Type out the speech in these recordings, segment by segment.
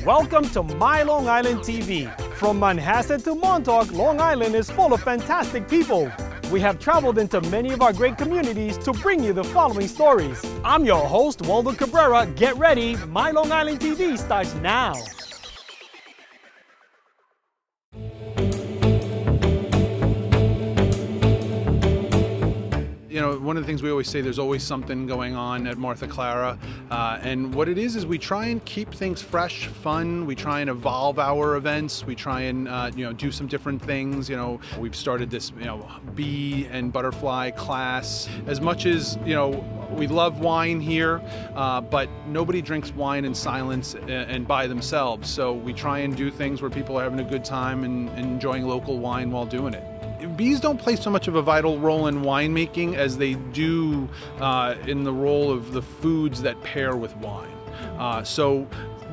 Welcome to My Long Island TV. From Manhasset to Montauk, Long Island is full of fantastic people. We have traveled into many of our great communities to bring you the following stories. I'm your host, Waldo Cabrera. Get ready, My Long Island TV starts now. You know, one of the things we always say, there's always something going on at Martha Clara. And what it is we try and keep things fresh, fun. We try and evolve our events. We try and, do some different things. You know, we've started this, bee and butterfly class. As much as, we love wine here, but nobody drinks wine in silence and by themselves. So we try and do things where people are having a good time and enjoying local wine while doing it. Bees don't play so much of a vital role in winemaking as they do in the role of the foods that pair with wine. So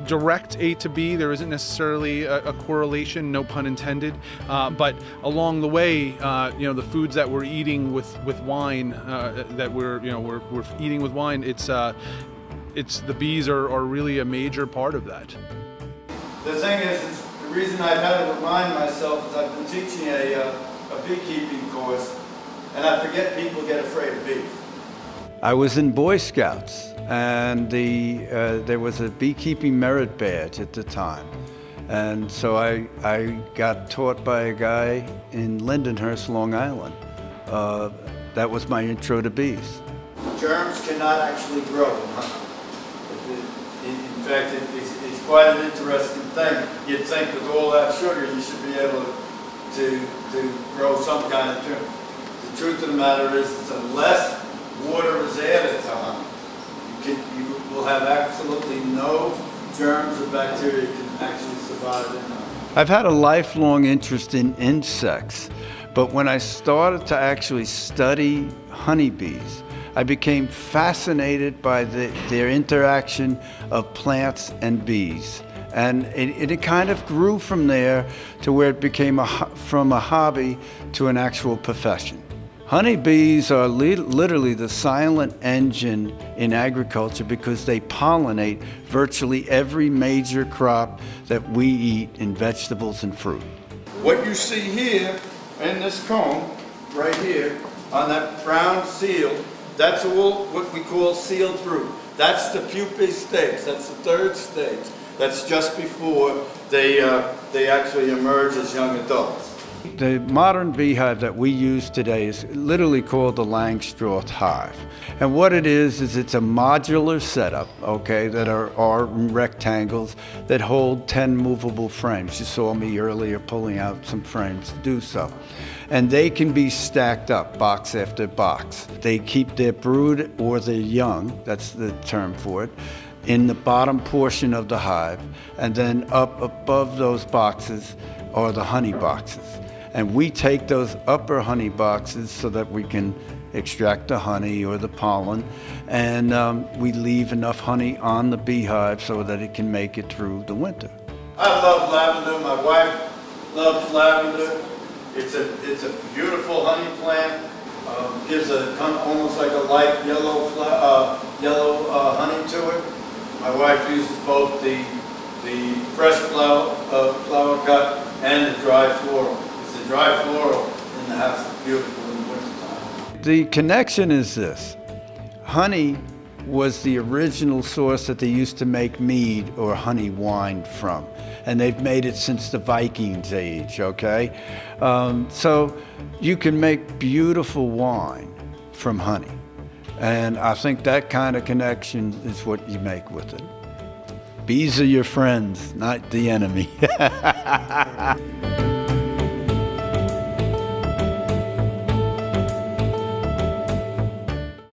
direct A to B, there isn't necessarily a correlation, no pun intended, but along the way, the foods that we're eating with wine, that we're eating with wine, it's the bees are really a major part of that. The thing is the reason I've had to remind myself is I've been teaching a beekeeping course, and I forget people get afraid of bees. I was in Boy Scouts, and there was a beekeeping merit badge at the time. And so I got taught by a guy in Lindenhurst, Long Island. That was my intro to bees. Germs cannot actually grow in honey. In fact, it's quite an interesting thing. You'd think with all that sugar you should be able to grow some kind of germ. The truth of the matter is unless water is added to honey, you will have absolutely no germs or bacteria that can actually survive in honey. I've had a lifelong interest in insects, but when I started to actually study honeybees, I became fascinated by their interaction of plants and bees. And it kind of grew from there to where it became from a hobby to an actual profession. Honeybees are literally the silent engine in agriculture because they pollinate virtually every major crop that we eat in vegetables and fruit. What you see here in this comb, right here, on that brown seal, that's all what we call sealed fruit. That's the pupae stage, that's the third stage. That's just before they actually emerge as young adults. The modern beehive that we use today is literally called the Langstroth hive. And what it is it's a modular setup, okay, that are rectangles that hold 10 movable frames. You saw me earlier pulling out some frames to do so. And they can be stacked up, box after box. They keep their brood or their young, that's the term for it, in the bottom portion of the hive, and then up above those boxes are the honey boxes. And we take those upper honey boxes so that we can extract the honey or the pollen, and we leave enough honey on the beehive so that it can make it through the winter. I love lavender. My wife loves lavender. It's a beautiful honey plant. Gives almost like a light yellow honey to it. My wife uses both the fresh flower cut and the dry floral. It's the dry floral in the house that's beautiful in the wintertime. The connection is this. Honey was the original source that they used to make mead or honey wine from. And they've made it since the Vikings age, okay? So you can make beautiful wine from honey. And I think that kind of connection is what you make with it. Bees are your friends, not the enemy.